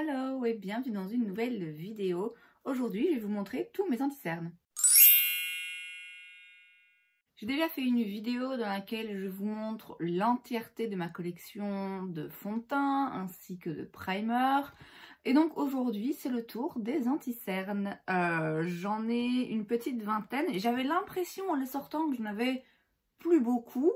Hello et bienvenue dans une nouvelle vidéo. Aujourd'hui, je vais vous montrer tous mes anti-cernes. J'ai déjà fait une vidéo dans laquelle je vous montre l'entièreté de ma collection de fond de teint ainsi que de primer. Et donc aujourd'hui, c'est le tour des anti-cernes. J'en ai une petite vingtaine. J'avais l'impression en les sortant que je n'avais plus beaucoup,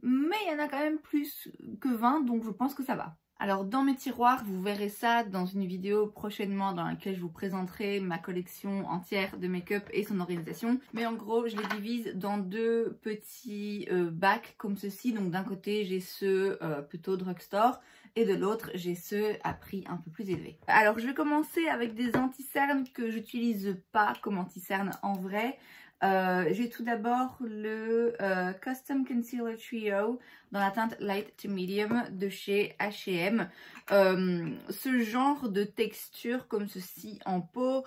mais il y en a quand même plus que 20, donc je pense que ça va. Alors dans mes tiroirs, vous verrez ça dans une vidéo prochainement dans laquelle je vous présenterai ma collection entière de make-up et son organisation. Mais en gros, je les divise dans deux petits bacs comme ceci. Donc d'un côté, j'ai ceux plutôt drugstore et de l'autre, j'ai ceux à prix un peu plus élevé. Alors je vais commencer avec des anti-cernes que j'utilise pas comme anti-cernes en vrai. J'ai tout d'abord le Custom Concealer Trio dans la teinte Light to Medium de chez H&M. Ce genre de texture comme ceci en peau,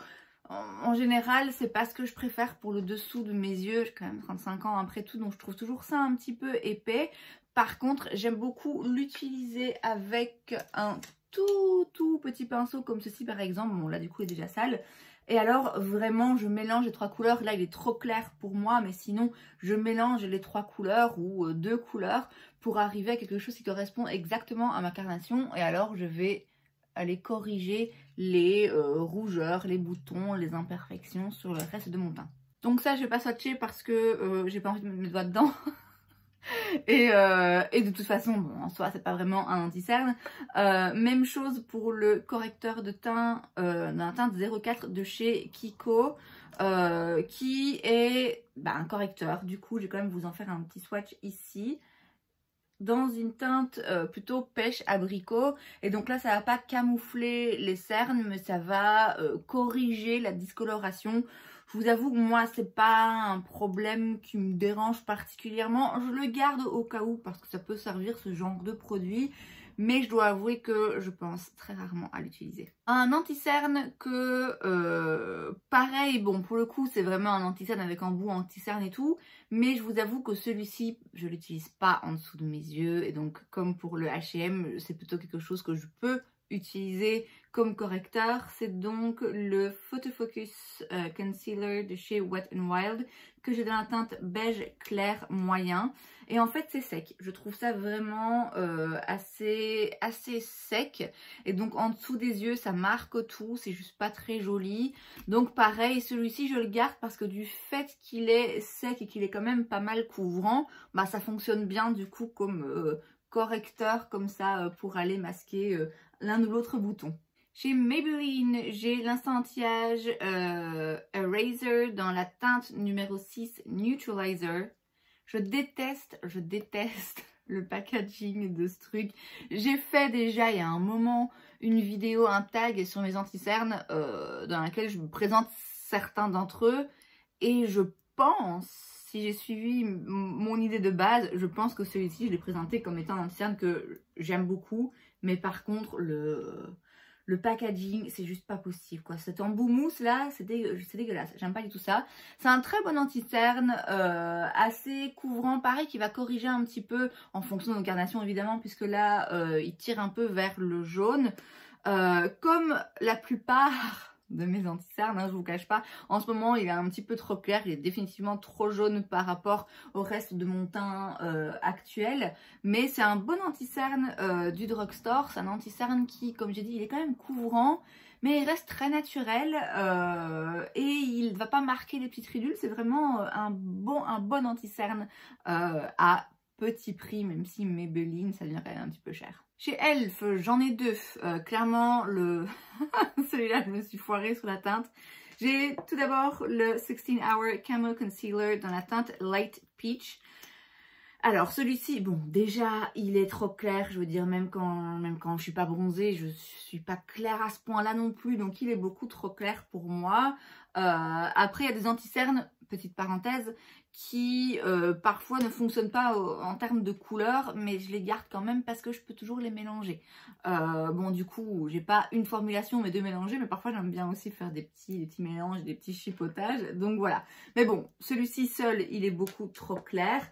en général, c'est pas ce que je préfère pour le dessous de mes yeux. J'ai quand même 35 ans après tout, donc je trouve toujours ça un petit peu épais. Par contre, j'aime beaucoup l'utiliser avec un tout petit pinceau comme ceci par exemple. Bon là du coup il est déjà sale. Et alors vraiment je mélange les trois couleurs. Là il est trop clair pour moi, mais sinon je mélange les trois couleurs ou deux couleurs pour arriver à quelque chose qui correspond exactement à ma carnation. Et alors je vais aller corriger les rougeurs, les boutons, les imperfections sur le reste de mon teint. Donc ça je vais pas swatcher parce que j'ai pas envie de mettre mes doigts dedans. Et de toute façon, bon, en soi, c'est pas vraiment un anti-cerne. Même chose pour le correcteur de teint d'un teinte 04 de chez Kiko, qui est un correcteur. Du coup, je vais quand même vous en faire un petit swatch ici. Dans une teinte plutôt pêche abricot. Et donc là, ça va pas camoufler les cernes, mais ça va corriger la discoloration. Je vous avoue que moi, c'est pas un problème qui me dérange particulièrement. Je le garde au cas où parce que ça peut servir ce genre de produit. Mais je dois avouer que je pense très rarement à l'utiliser. Un anti-cerne que, pareil, bon pour le coup c'est vraiment un anti-cerne avec embout anti-cerne et tout. Mais je vous avoue que celui-ci, je l'utilise pas en dessous de mes yeux. Et donc comme pour le H&M, c'est plutôt quelque chose que je peux utiliser comme correcteur. C'est donc le Photo Focus Concealer de chez Wet n Wild que j'ai dans la teinte beige clair moyen. Et en fait c'est sec, je trouve ça vraiment assez sec. Et donc en dessous des yeux ça marque tout, c'est juste pas très joli. Donc pareil, celui-ci je le garde parce que du fait qu'il est sec et qu'il est quand même pas mal couvrant, bah ça fonctionne bien du coup comme correcteur comme ça pour aller masquer l'un ou l'autre bouton. Chez Maybelline, j'ai l'instant anti-âge Eraser dans la teinte numéro 6 Neutralizer. Je déteste le packaging de ce truc. J'ai fait déjà il y a un moment une vidéo, un tag sur mes anti-cernes dans laquelle je me présente certains d'entre eux. Et je pense, si j'ai suivi mon idée de base, je pense que celui-ci, je l'ai présenté comme étant un anti-cerne que j'aime beaucoup. Mais par contre, le packaging, c'est juste pas possible quoi. Cet embout mousse là, c'est dégueulasse. J'aime pas du tout ça. C'est un très bon anti-cerne, assez couvrant, pareil, qui va corriger un petit peu en fonction de l'incarnation évidemment, puisque là, il tire un peu vers le jaune. Comme la plupart de mes anti-cernes, hein, je vous cache pas. En ce moment, il est un petit peu trop clair. Il est définitivement trop jaune par rapport au reste de mon teint actuel. Mais c'est un bon anti-cerne du drugstore. C'est un anti-cerne qui, comme j'ai dit, il est quand même couvrant. Mais il reste très naturel et il ne va pas marquer les petites ridules. C'est vraiment un bon anti-cerne à petit prix, même si Maybelline, ça devient quand même un petit peu cher. Chez Elf, j'en ai deux. Clairement, celui-là, je me suis foirée sur la teinte. J'ai tout d'abord le 16 Hour Camo Concealer dans la teinte Light Peach. Alors celui-ci, bon déjà il est trop clair, je veux dire même quand je suis pas bronzée, je suis pas claire à ce point-là non plus, donc il est beaucoup trop clair pour moi. Après il y a des anti-cernes, petite parenthèse, qui parfois ne fonctionnent pas en termes de couleur, mais je les garde quand même parce que je peux toujours les mélanger. Bon du coup j'ai pas une formulation mais deux mélangés, mais parfois j'aime bien aussi faire des petits mélanges, des petits chipotages, donc voilà. Mais bon, celui-ci seul il est beaucoup trop clair.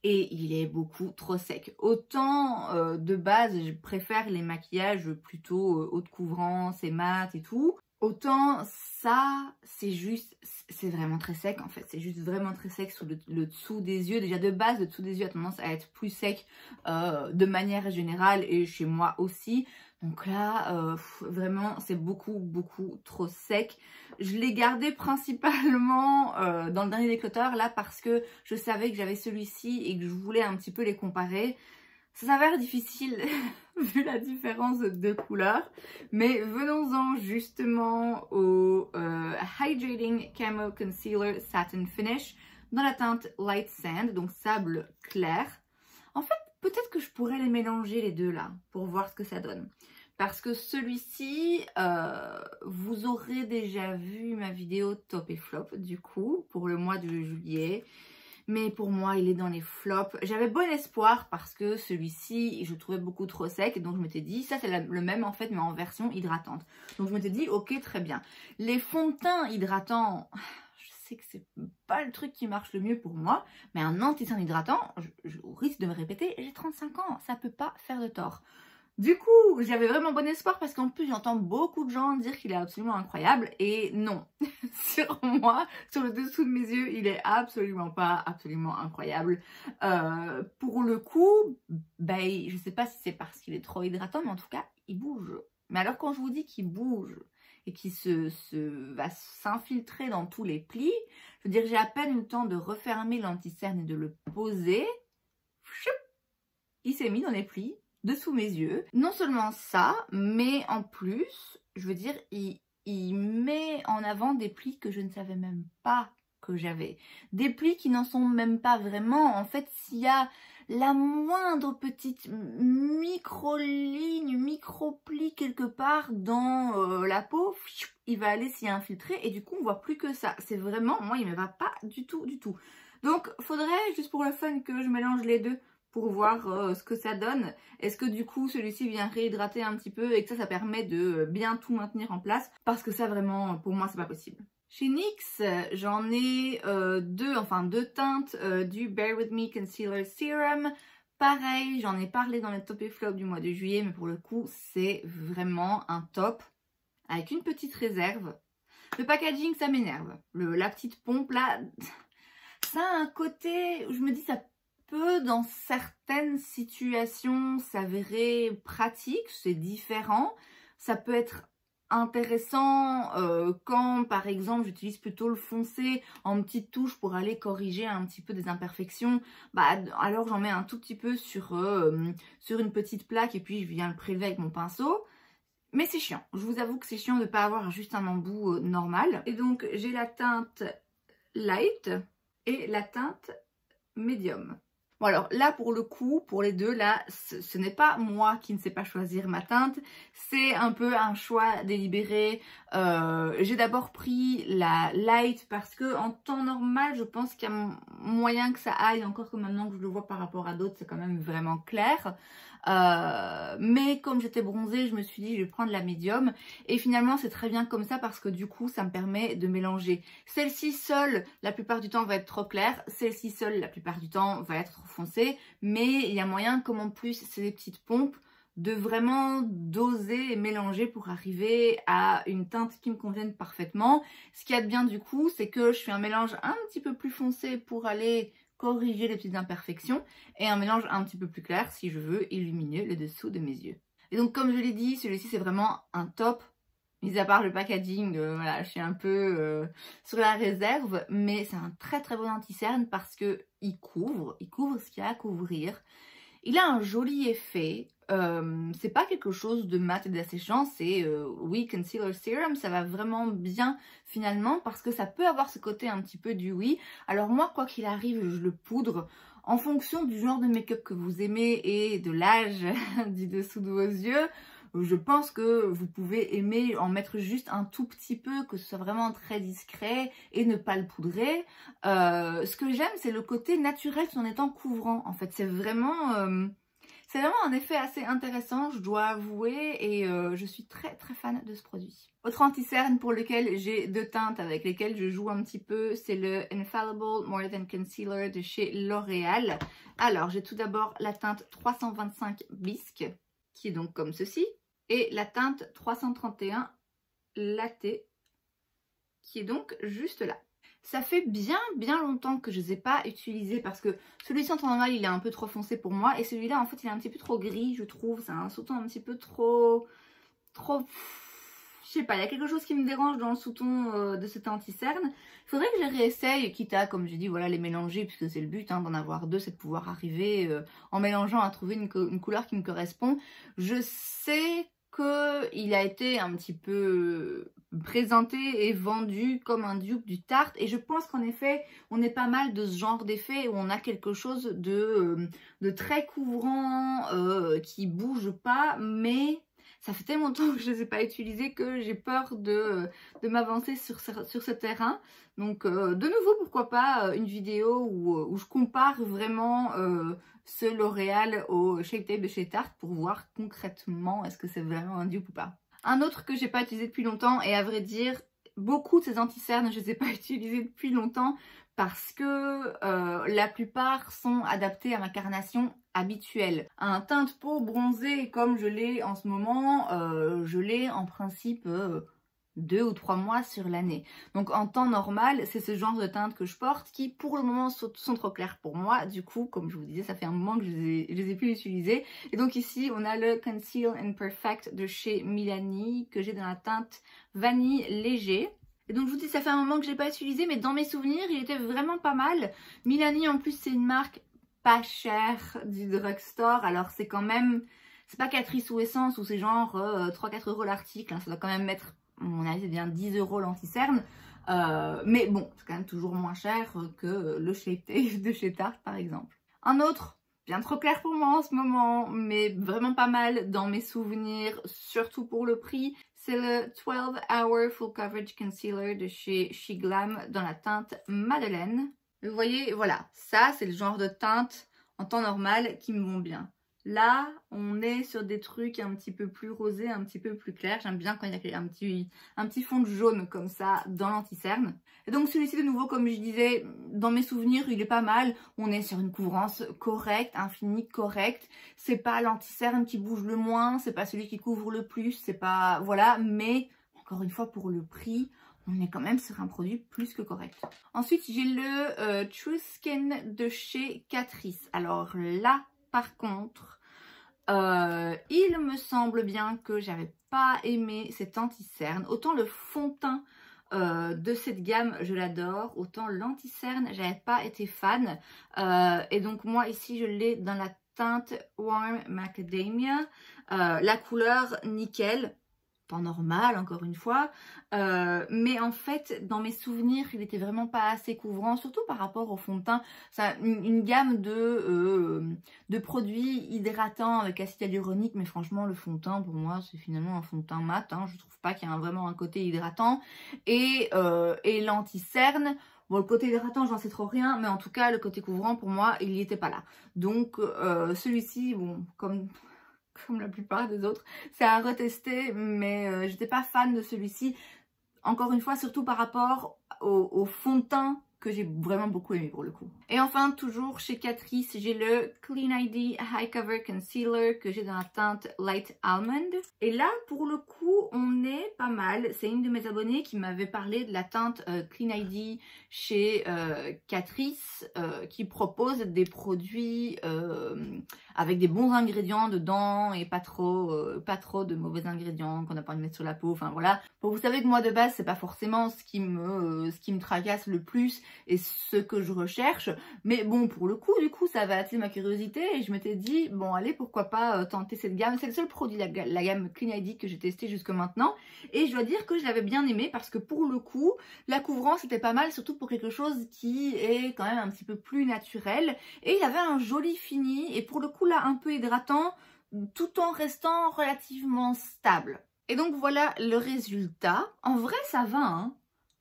et il est beaucoup trop sec. Autant de base, je préfère les maquillages plutôt haute couvrance et mat et tout. Autant ça, c'est vraiment très sec en fait. C'est juste vraiment très sec sous le dessous des yeux. Déjà de base, le dessous des yeux a tendance à être plus sec de manière générale et chez moi aussi. Donc là, vraiment, c'est beaucoup trop sec. Je l'ai gardé principalement dans le dernier décloteur là parce que je savais que j'avais celui-ci et que je voulais un petit peu les comparer. Ça s'avère difficile vu la différence de couleur, mais venons-en justement au Hydrating Camo Concealer Satin Finish dans la teinte Light Sand, donc sable clair. En fait, peut-être que je pourrais les mélanger les deux là pour voir ce que ça donne. Parce que celui-ci, vous aurez déjà vu ma vidéo top et flop du coup pour le mois de juillet. Mais pour moi, il est dans les flops. J'avais bon espoir parce que celui-ci, je le trouvais beaucoup trop sec. Donc je m'étais dit, ça c'est le même en fait, mais en version hydratante. Donc je m'étais dit, ok, très bien. Les fonds de teint hydratants, je sais que c'est pas le truc qui marche le mieux pour moi. Mais un anti-teint hydratant, je risque de me répéter, j'ai 35 ans, ça peut pas faire de tort. Du coup, j'avais vraiment bon espoir parce qu'en plus, j'entends beaucoup de gens dire qu'il est absolument incroyable. Et non, sur moi, sur le dessous de mes yeux, il est absolument pas absolument incroyable. Pour le coup, ben, je sais pas si c'est parce qu'il est trop hydratant, mais en tout cas, il bouge. Mais alors quand je vous dis qu'il bouge et qu'il va s'infiltrer dans tous les plis, je veux dire, j'ai à peine eu le temps de refermer l'anti-cerne et de le poser. Il s'est mis dans les plis dessous mes yeux. Non seulement ça, mais en plus, je veux dire, il met en avant des plis que je ne savais même pas que j'avais. Des plis qui n'en sont même pas vraiment. En fait, s'il y a la moindre petite micro-ligne, micro-pli quelque part dans la peau, il va aller s'y infiltrer et du coup, on voit plus que ça. C'est vraiment, moi, il ne me va pas du tout, du tout. Donc, faudrait, juste pour le fun, que je mélange les deux pour voir ce que ça donne. Est-ce que du coup celui-ci vient réhydrater un petit peu et que ça permet de bien tout maintenir en place? Parce que ça vraiment, pour moi, c'est pas possible. Chez NYX, j'en ai deux teintes du Bare With Me Concealer Serum. Pareil, j'en ai parlé dans les top et flop du mois de juillet, mais pour le coup, c'est vraiment un top avec une petite réserve. Le packaging, ça m'énerve. La petite pompe là, ça a un côté où je me dis ça peut dans certaines situations s'avérer pratique, c'est différent. Ça peut être intéressant quand par exemple j'utilise plutôt le foncé en petite touche pour aller corriger un petit peu des imperfections. Bah, alors j'en mets un tout petit peu sur une petite plaque et puis je viens le prélever avec mon pinceau. Mais c'est chiant, je vous avoue que c'est chiant de ne pas avoir juste un embout normal. Et donc j'ai la teinte light et la teinte médium. Bon alors là pour le coup, pour les deux là, ce n'est pas moi qui ne sais pas choisir ma teinte, c'est un peu un choix délibéré. J'ai d'abord pris la light parce que en temps normal je pense qu'il y a moyen que ça aille, encore que maintenant que je le vois par rapport à d'autres c'est quand même vraiment clair. Mais comme j'étais bronzée, je me suis dit je vais prendre la médium et finalement c'est très bien comme ça parce que du coup ça me permet de mélanger. Celle-ci seule la plupart du temps va être trop claire, celle-ci seule la plupart du temps va être trop foncée, mais il y a moyen comme en plus c'est des petites pompes de vraiment doser et mélanger pour arriver à une teinte qui me convienne parfaitement. Ce qu'il y a de bien du coup c'est que je fais un mélange un petit peu plus foncé pour aller corriger les petites imperfections et un mélange un petit peu plus clair si je veux illuminer le dessous de mes yeux. Et donc comme je l'ai dit, celui-ci c'est vraiment un top, mis à part le packaging, voilà, je suis un peu sur la réserve, mais c'est un très très bon anti-cerne parce que il couvre ce qu'il y a à couvrir. Il a un joli effet, c'est pas quelque chose de mat et d'asséchant, c'est oui concealer serum, ça va vraiment bien finalement parce que ça peut avoir ce côté un petit peu du oui. Alors moi quoi qu'il arrive je le poudre en fonction du genre de make-up que vous aimez et de l'âge du dessous de vos yeux. Je pense que vous pouvez aimer en mettre juste un tout petit peu, que ce soit vraiment très discret et ne pas le poudrer. Ce que j'aime, c'est le côté naturel tout en étant couvrant. En fait, c'est vraiment C'est vraiment un effet assez intéressant, je dois avouer, et je suis très fan de ce produit. Autre anti-cerne pour lequel j'ai deux teintes avec lesquelles je joue un petit peu, c'est le Infallible More Than Concealer de chez L'Oréal. Alors, j'ai tout d'abord la teinte 325 Bisque, qui est donc comme ceci, et la teinte 331 Latte, qui est donc juste là. Ça fait bien longtemps que je ne les ai pas utilisés parce que celui-ci en temps normal il est un peu trop foncé pour moi et celui-là en fait il est un petit peu trop gris je trouve, c'est un sous-ton un petit peu trop, je sais pas, il y a quelque chose qui me dérange dans le sous-ton de cet anti-cerne. Il faudrait que je les réessaye, quitte à, comme j'ai dit, voilà, les mélanger puisque c'est le but hein, d'en avoir deux, c'est de pouvoir arriver en mélangeant à trouver une couleur qui me correspond. Je sais qu'il a été un petit peu présenté et vendu comme un dupe du Tarte et je pense qu'en effet on est pas mal de ce genre d'effet où on a quelque chose de très couvrant qui bouge pas, mais ça fait tellement longtemps que je ne les ai pas utilisés que j'ai peur de m'avancer sur ce terrain. Donc de nouveau pourquoi pas une vidéo où je compare vraiment ce L'Oréal au Shape Tape de chez Tarte pour voir concrètement est-ce que c'est vraiment un dupe ou pas. Un autre que j'ai pas utilisé depuis longtemps et à vrai dire beaucoup de ces anti-cernes je les ai pas utilisés depuis longtemps parce que la plupart sont adaptés à ma carnation habituelle. Un teint de peau bronzé comme je l'ai en ce moment, je l'ai en principe 2 ou 3 mois sur l'année. Donc en temps normal, c'est ce genre de teinte que je porte qui pour le moment sont trop clairs pour moi. Du coup, comme je vous disais, ça fait un moment que je les ai pu utiliser. Et donc ici, on a le Conceal and Perfect de chez Milani que j'ai dans la teinte vanille léger. Et donc je vous dis, ça fait un moment que je l'ai pas utilisé, mais dans mes souvenirs, il était vraiment pas mal. Milani en plus, c'est une marque pas chère du drugstore, alors c'est quand même, c'est pas Catrice ou Essence où c'est genre 3-4 € l'article, hein, ça doit quand même mettre, à mon avis c'est bien 10 € l'anti-cerne, mais bon, c'est quand même toujours moins cher que le Shape Tape de chez Tarte par exemple. Un autre, bien trop clair pour moi en ce moment, mais vraiment pas mal dans mes souvenirs, surtout pour le prix, c'est le 12 Hour Full Coverage Concealer de chez Shiglam dans la teinte Madeleine. Vous voyez, voilà, ça c'est le genre de teinte en temps normal qui me vont bien. Là, on est sur des trucs un petit peu plus rosés, un petit peu plus clairs. J'aime bien quand il y a un petit fond de jaune comme ça dans l'anti-cerne. Et donc celui-ci de nouveau, comme je disais, dans mes souvenirs, il est pas mal. On est sur une couvrance correcte, un fini correct. C'est pas l'anti-cerne qui bouge le moins, c'est pas celui qui couvre le plus, c'est pas... Voilà, mais encore une fois pour le prix... On est quand même sur un produit plus que correct. Ensuite, j'ai le True Skin de chez Catrice. Alors là, par contre, il me semble bien que j'avais pas aimé cet anti-cerne. Autant le fond de teint de cette gamme, je l'adore. Autant l'anti-cerne, j'avais pas été fan. Et donc moi, ici, je l'ai dans la teinte Warm Macadamia. La couleur nickel. Temps normal encore une fois, mais en fait dans mes souvenirs il était vraiment pas assez couvrant, surtout par rapport au fond de teint. Ça, une gamme de produits hydratants avec acide hyaluronique, mais franchement le fond de teint pour moi c'est finalement un fond de teint mat, hein. Je trouve pas qu'il y a vraiment un côté hydratant et l'anti-cerne, bon, le côté hydratant, j'en sais trop rien, mais en tout cas, le côté couvrant, pour moi, il n'y était pas là. Donc, celui-ci, bon, comme la plupart des autres, c'est à retester, mais j'étais pas fan de celui-ci. Encore une fois, surtout par rapport au fond de teint que j'ai vraiment beaucoup aimé pour le coup. Et enfin, toujours chez Catrice, j'ai le Clean ID High Cover Concealer que j'ai dans la teinte Light Almond. Et là, pour le coup, on est pas mal. C'est une de mes abonnées qui m'avait parlé de la teinte Clean ID chez Catrice, qui propose des produits avec des bons ingrédients dedans et pas trop de mauvais ingrédients qu'on n'a pas envie de mettre sur la peau. Enfin voilà. Bon, vous savez que moi de base, c'est pas forcément ce qui me tracasse le plus et ce que je recherche, mais bon pour le coup du coup ça va attirer ma curiosité et je m'étais dit bon allez pourquoi pas tenter cette gamme. C'est le seul produit de la gamme Clean ID que j'ai testé jusque maintenant et je dois dire que je l'avais bien aimé parce que pour le coup la couvrance était pas mal, surtout pour quelque chose qui est quand même un petit peu plus naturel et il avait un joli fini et pour le coup là un peu hydratant tout en restant relativement stable. Et donc voilà le résultat. En vrai ça va hein.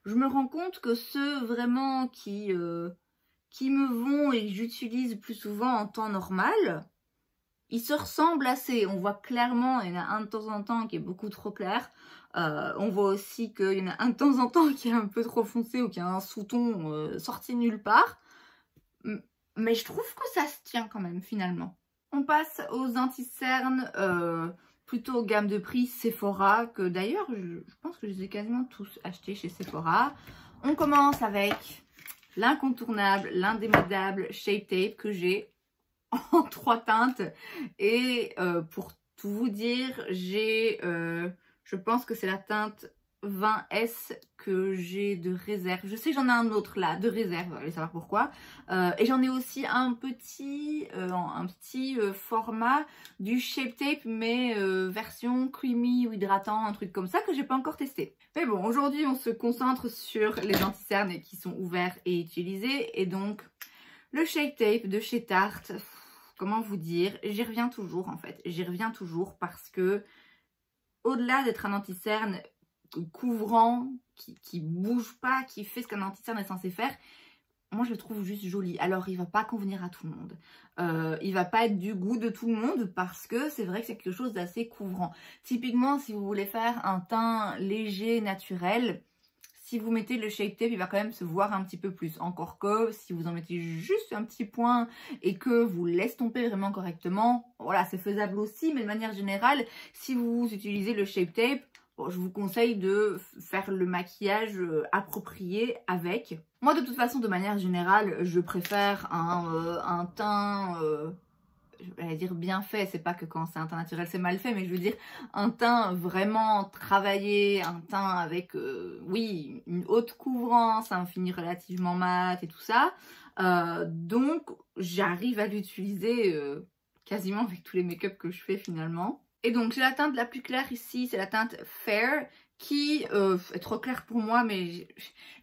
Je me rends compte que ceux vraiment qui me vont et que j'utilise plus souvent en temps normal, Ils se ressemblent assez, on voit clairement, il y en a un de temps en temps qui est beaucoup trop clair. On voit aussi qu'il y en a un de temps en temps qui est un peu trop foncé ou qui a un sous-ton sorti nulle part. Mais je trouve que ça se tient quand même finalement. On passe aux anti-cernes plutôt gamme de prix Sephora, que d'ailleurs je pense que je les ai quasiment tous achetés chez Sephora. On commence avec l'incontournable, l'indémodable Shape Tape que j'ai en 3 teintes. Et pour tout vous dire, j'ai, je pense que c'est la teinte 20S que j'ai de réserve. Je sais que j'en ai un autre là, de réserve, vous allez savoir pourquoi. Et j'en ai aussi un petit format du Shape Tape, mais version creamy ou hydratant, un truc comme ça que j'ai pas encore testé. Mais bon, aujourd'hui on se concentre sur les anti-cernes qui sont ouverts et utilisés. Et donc, le Shape Tape de chez Tarte, comment vous dire, j'y reviens toujours en fait. J'y reviens toujours parce que, au-delà d'être un anti-cerne couvrant, qui bouge pas, qui fait ce qu'un anti-cerne est censé faire, moi je le trouve juste joli. Alors il va pas convenir à tout le monde, il va pas être du goût de tout le monde parce que c'est vrai que c'est quelque chose d'assez couvrant. Typiquement, si vous voulez faire un teint léger, naturel, si vous mettez le Shape Tape, il va quand même se voir un petit peu plus. Encore que si vous en mettez juste un petit point et que vous l'estompez vraiment correctement, voilà, c'est faisable aussi. Mais de manière générale, si vous utilisez le Shape Tape, bon, je vous conseille de faire le maquillage approprié avec. Moi, de toute façon, de manière générale, je préfère un teint, je vais dire bien fait. C'est pas que quand c'est un teint naturel, c'est mal fait, mais je veux dire un teint vraiment travaillé, un teint avec, oui, une haute couvrance, un fini relativement mat et tout ça. Donc, j'arrive à l'utiliser quasiment avec tous les make-up que je fais finalement. Et donc j'ai la teinte la plus claire ici, c'est la teinte Fair, qui est trop claire pour moi, mais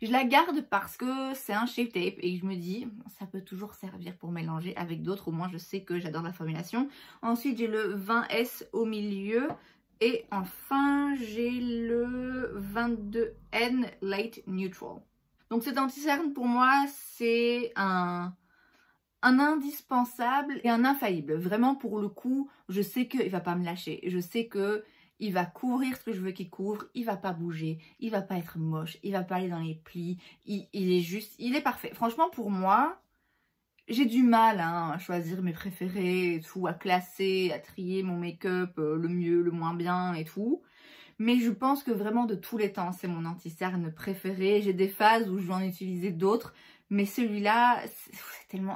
je la garde parce que c'est un Shape Tape et je me dis ça peut toujours servir pour mélanger avec d'autres. Au moins je sais que j'adore la formulation. Ensuite j'ai le 20S au milieu et enfin j'ai le 22N Light Neutral. Donc cet anti-cerne pour moi c'est un indispensable et un infaillible. Vraiment, pour le coup, je sais qu'il va pas me lâcher. Je sais que il va couvrir ce que je veux qu'il couvre. Il va pas bouger. Il va pas être moche. Il va pas aller dans les plis. Il est juste... Il est parfait. Franchement, pour moi, j'ai du mal à choisir mes préférés et tout, à classer, à trier mon make-up, le mieux, le moins bien et tout. Mais je pense que vraiment de tous les temps, c'est mon anti-cerne préféré. J'ai des phases où je vais en utiliser d'autres. Mais celui-là,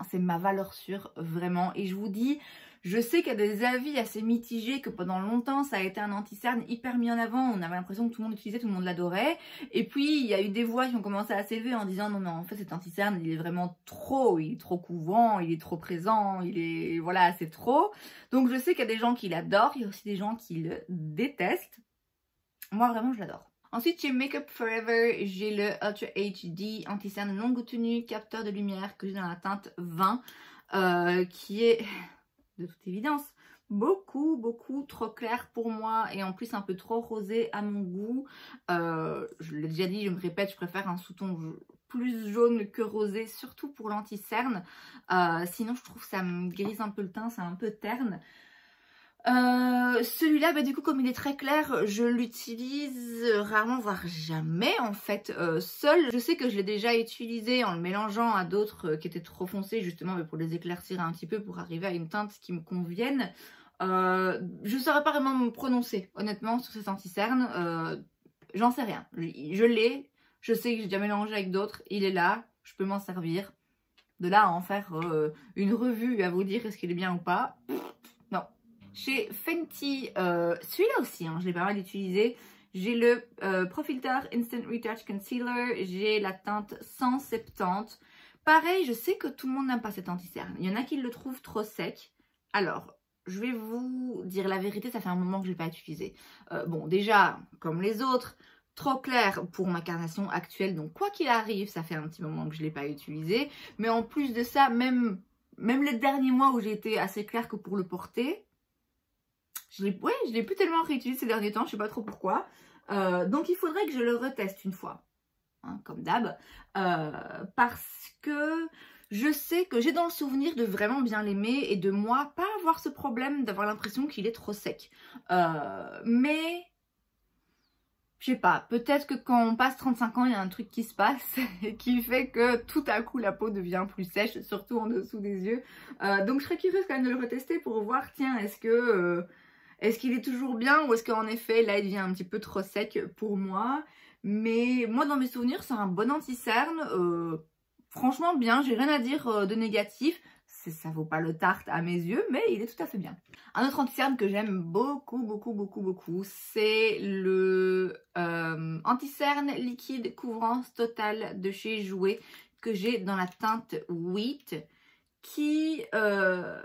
c'est ma valeur sûre, vraiment. Et je vous dis, je sais qu'il y a des avis assez mitigés, que pendant longtemps, ça a été un anti-cerne hyper mis en avant. On avait l'impression que tout le monde l'utilisait, tout le monde l'adorait. Et puis, il y a eu des voix qui ont commencé à s'élever en disant, non, non, en fait, cet anti-cerne, il est vraiment trop. Il est trop couvrant, il est trop présent, il est... Voilà, c'est trop. Donc, je sais qu'il y a des gens qui l'adorent, il y a aussi des gens qui le détestent. Moi, vraiment, je l'adore. Ensuite, chez Makeup Forever, j'ai le Ultra HD anti-cerne longue tenue capteur de lumière que j'ai dans la teinte 20, qui est, de toute évidence, beaucoup trop clair pour moi et en plus un peu trop rosé à mon goût. Je l'ai déjà dit, je me répète, je préfère un sous-ton plus jaune que rosé, surtout pour l'anti-cerne. Sinon, je trouve que ça me grise un peu le teint, c'est un peu terne. Celui-là, bah, du coup, comme il est très clair, je l'utilise rarement, voire jamais en fait, seul. Je sais que je l'ai déjà utilisé en le mélangeant à d'autres qui étaient trop foncés, justement pour les éclaircir un petit peu, pour arriver à une teinte qui me convienne. Je ne saurais pas vraiment me prononcer, honnêtement, sur cet anti-cerne. J'en sais rien. Je l'ai, je sais que j'ai déjà mélangé avec d'autres, il est là, je peux m'en servir. De là à en faire une revue et à vous dire est-ce qu'il est bien ou pas, non. Chez Fenty, celui-là aussi, je l'ai pas mal utilisé. J'ai le Pro Filter Instant Retouch Concealer. J'ai la teinte 170. Pareil, je sais que tout le monde n'aime pas cet anti-cerne. Il y en a qui le trouvent trop sec. Alors, je vais vous dire la vérité, ça fait un moment que je ne l'ai pas utilisé. Bon, déjà, comme les autres, trop clair pour ma carnation actuelle. Donc, quoi qu'il arrive, ça fait un petit moment que je ne l'ai pas utilisé. Mais en plus de ça, même les derniers mois où j'ai été assez claire que pour le porter... je l'ai plus tellement réutilisé ces derniers temps, je sais pas trop pourquoi. Donc il faudrait que je le reteste une fois, comme d'hab. Parce que je sais que j'ai dans le souvenir de vraiment bien l'aimer et de moi pas avoir ce problème d'avoir l'impression qu'il est trop sec. Mais je sais pas, peut-être que quand on passe 35 ans, il y a un truc qui se passe qui fait que tout à coup la peau devient plus sèche, surtout en dessous des yeux. Donc je serais curieuse quand même de le retester pour voir, tiens, est-ce qu'il est toujours bien ou est-ce qu'en effet là il devient un petit peu trop sec pour moi. Mais moi dans mes souvenirs c'est un bon anti-cerne, franchement bien, j'ai rien à dire de négatif. Ça vaut pas le tarte à mes yeux, mais il est tout à fait bien. Un autre anti-cerne que j'aime beaucoup, c'est le anti-cerne liquide couvrance totale de chez Jouer que j'ai dans la teinte Wheat qui... je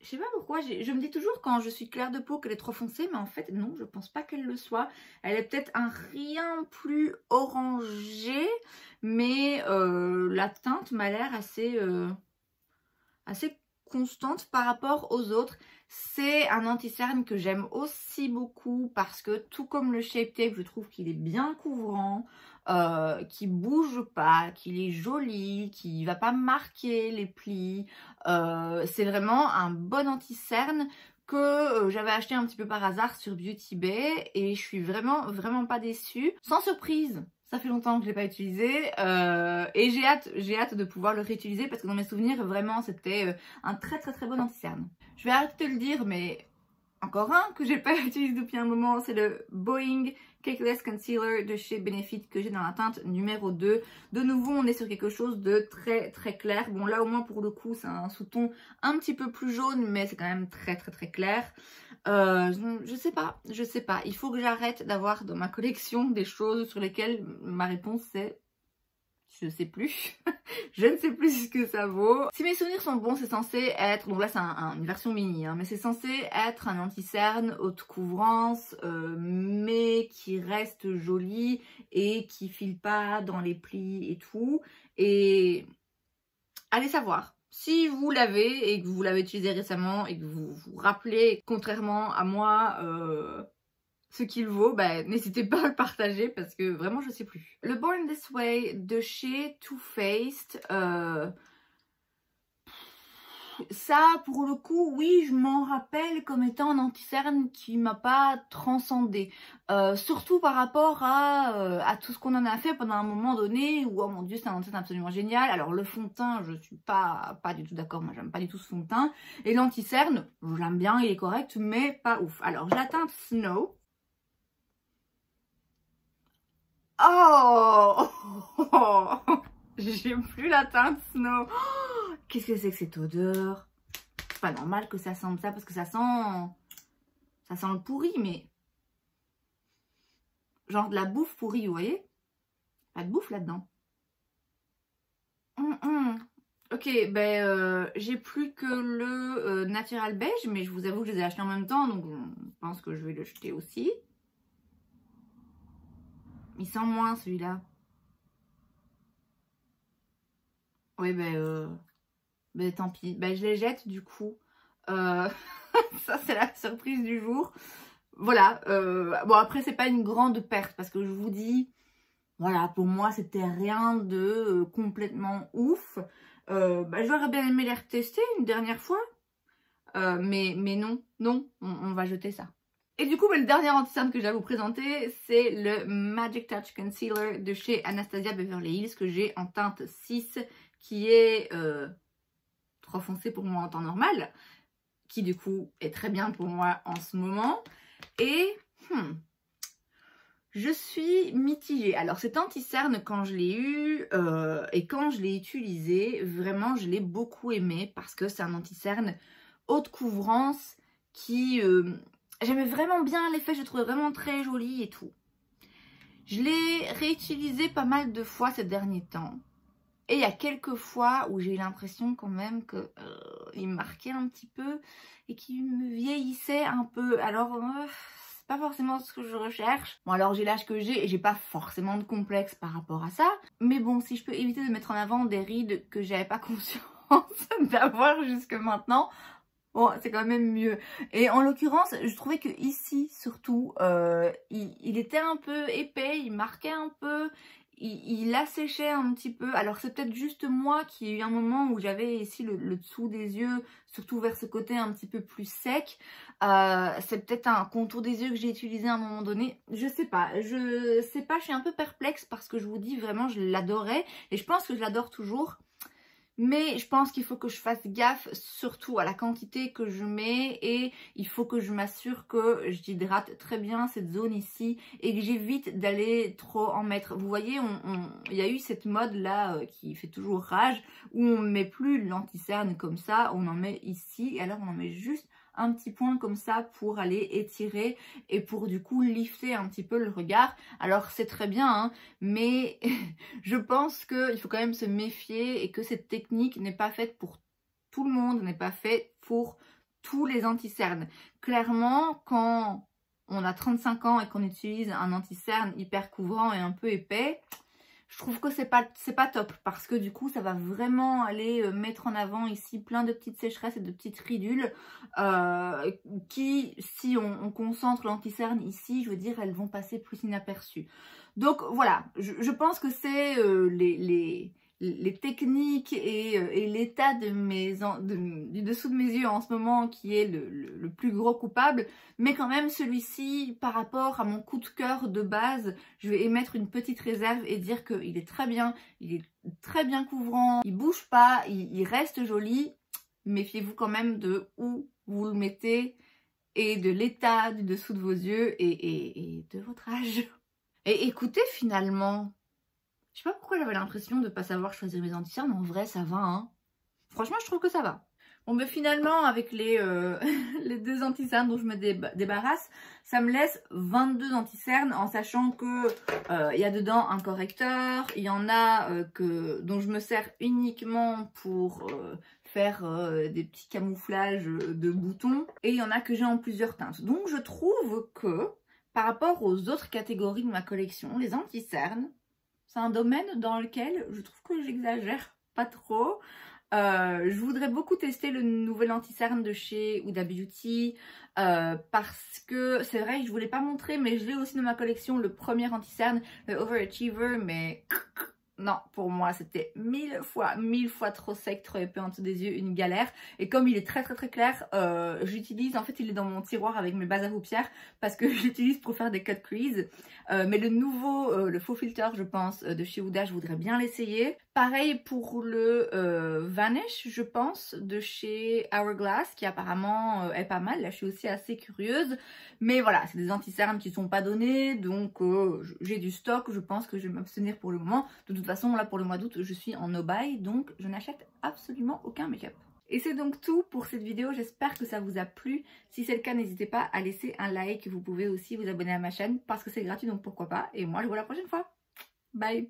sais pas pourquoi, je me dis toujours quand je suis claire de peau qu'elle est trop foncée, mais en fait non, je pense pas qu'elle le soit. Elle est peut-être un rien plus orangé, mais la teinte m'a l'air assez constante par rapport aux autres. C'est un anti-cerne que j'aime aussi beaucoup parce que tout comme le Shape Tape, je trouve qu'il est bien couvrant, qu'il bouge pas, qu'il est joli, qu'il va pas marquer les plis. C'est vraiment un bon anti-cerne que j'avais acheté un petit peu par hasard sur Beauty Bay et je suis vraiment pas déçue. Sans surprise, ça fait longtemps que je l'ai pas utilisé et j'ai hâte de pouvoir le réutiliser parce que dans mes souvenirs vraiment c'était un très bon anti-cerne. Je vais arrêter de le dire, mais encore un que j'ai pas utilisé depuis un moment, c'est le Boeing Cakeless Concealer de chez Benefit que j'ai dans la teinte numéro 2. De nouveau, on est sur quelque chose de très clair. Bon, là au moins pour le coup, c'est un sous-ton un petit peu plus jaune, mais c'est quand même très clair. Je sais pas. Il faut que j'arrête d'avoir dans ma collection des choses sur lesquelles ma réponse c'est... je sais plus. Je ne sais plus ce que ça vaut. Si mes souvenirs sont bons, c'est censé être... donc là, c'est une version mini, hein, mais c'est censé être un anti-cerne haute couvrance, mais qui reste joli et qui file pas dans les plis et tout. Et allez savoir. Si vous l'avez et que vous l'avez utilisé récemment et que vous vous rappelez, contrairement à moi... ce qu'il vaut, bah, n'hésitez pas à le partager parce que vraiment je sais plus. Le Born This Way de chez Too Faced, ça pour le coup oui je m'en rappelle comme étant un anti-cerne qui m'a pas transcendé, surtout par rapport à tout ce qu'on en a fait pendant un moment donné où oh mon dieu c'est un anti-cerne absolument génial. Alors le fond de teint je suis pas du tout d'accord, moi j'aime pas du tout ce fond de teint, et l'anti-cerne je l'aime bien, il est correct mais pas ouf. Alors j'ai la teinte Snow. Oh, j'ai plus la teinte Snow. Oh, qu'est-ce que c'est que cette odeur? C'est pas normal que ça sente ça parce que ça sent le pourri, mais genre de la bouffe pourrie, vous voyez? Pas de bouffe là-dedans. Ok, ben j'ai plus que le Natural Beige, mais je vous avoue que je les ai achetés en même temps, donc je pense que je vais le jeter aussi. Il sent moins celui-là. Oui, ben tant pis. Ben, je les jette du coup. Ça, c'est la surprise du jour. Voilà. Bon, après, c'est pas une grande perte parce que je vous dis, voilà, pour moi, c'était rien de complètement ouf. Ben, j'aurais bien aimé les retester une dernière fois. Mais non, on va jeter ça. Et du coup, le dernier anti-cerne que j'ai à vous présenter, c'est le Magic Touch Concealer de chez Anastasia Beverly Hills que j'ai en teinte 6, qui est trop foncé pour moi en temps normal, qui du coup est très bien pour moi en ce moment. Et je suis mitigée. Alors cet anti-cerne, quand je l'ai eu et quand je l'ai utilisé, vraiment je l'ai beaucoup aimé parce que c'est un anti-cerne haute couvrance qui... j'aimais vraiment bien l'effet, je le trouvais vraiment très joli et tout. Je l'ai réutilisé pas mal de fois ces derniers temps. Et il y a quelques fois où j'ai eu l'impression quand même qu'il me marquait un petit peu et qu'il me vieillissait un peu. Alors, c'est pas forcément ce que je recherche. Bon, alors j'ai l'âge que j'ai et j'ai pas forcément de complexe par rapport à ça. Mais bon, si je peux éviter de mettre en avant des rides que j'avais pas conscience d'avoir jusque maintenant... bon, c'est quand même mieux. Et en l'occurrence, je trouvais que ici, surtout, il était un peu épais, il marquait un peu. il asséchait un petit peu. Alors c'est peut-être juste moi qui ai eu un moment où j'avais ici le dessous des yeux, surtout vers ce côté un petit peu plus sec. C'est peut-être un contour des yeux que j'ai utilisé à un moment donné. Je sais pas, je suis un peu perplexe parce que je vous dis vraiment je l'adorais et je pense que je l'adore toujours. Mais je pense qu'il faut que je fasse gaffe surtout à la quantité que je mets et il faut que je m'assure que j'hydrate très bien cette zone ici et que j'évite d'aller trop en mettre. Vous voyez, il y a eu cette mode là qui fait toujours rage où on ne met plus l'anti-cerne comme ça, on en met ici et alors on en met juste un petit point comme ça pour aller étirer et pour du coup lifter un petit peu le regard. Alors c'est très bien hein, mais je pense qu'il faut quand même se méfier et que cette technique n'est pas faite pour tout le monde, n'est pas faite pour tous les anti-cernes. Clairement, quand on a 35 ans et qu'on utilise un anti-cerne hyper couvrant et un peu épais, je trouve que c'est pas top parce que du coup ça va vraiment aller mettre en avant ici plein de petites sécheresses et de petites ridules qui, si on concentre l'anti-cerne ici, je veux dire, elles vont passer plus inaperçues. Donc voilà, je pense que c'est les techniques et l'état du dessous de mes yeux en ce moment qui est le plus gros coupable. Mais quand même celui-ci, par rapport à mon coup de cœur de base, je vais émettre une petite réserve et dire qu'il est très bien, il est très bien couvrant, il bouge pas, il reste joli. Méfiez-vous quand même de où vous le mettez et de l'état du dessous de vos yeux et de votre âge. Et écoutez, finalement, je sais pas pourquoi j'avais l'impression de pas savoir choisir mes anti-cernes, mais en vrai ça va hein. Franchement je trouve que ça va. Bon ben finalement avec les, les deux anti-cernes dont je me débarrasse, ça me laisse 22 anti-cernes en sachant que y a dedans un correcteur, il y en a dont je me sers uniquement pour faire des petits camouflages de boutons et il y en a que j'ai en plusieurs teintes. Donc je trouve que par rapport aux autres catégories de ma collection, les anti-cernes, c'est un domaine dans lequel je trouve que j'exagère pas trop. Je voudrais beaucoup tester le nouvel anti-cerne de chez Huda Beauty parce que c'est vrai que je voulais pas montrer mais je l'ai aussi dans ma collection, le premier anti-cerne, le Overachiever, mais non, pour moi c'était 1000 fois trop sec, trop épais en dessous des yeux, une galère. Et comme il est très clair, j'utilise, en fait il est dans mon tiroir avec mes bases à paupières parce que je l'utilise pour faire des cut crease. Mais le nouveau, le faux filter je pense de chez Huda, je voudrais bien l'essayer. Pareil pour le Vanish je pense de chez Hourglass qui apparemment est pas mal. Là je suis aussi assez curieuse. Mais voilà, c'est des anti-cernes qui sont pas donnés donc j'ai du stock. Je pense que je vais m'abstenir pour le moment. De toute façon là pour le mois d'août je suis en no buy donc je n'achète absolument aucun make-up. Et c'est donc tout pour cette vidéo, j'espère que ça vous a plu. Si c'est le cas, n'hésitez pas à laisser un like. Vous pouvez aussi vous abonner à ma chaîne parce que c'est gratuit, donc pourquoi pas. Et moi, je vous vois la prochaine fois. Bye!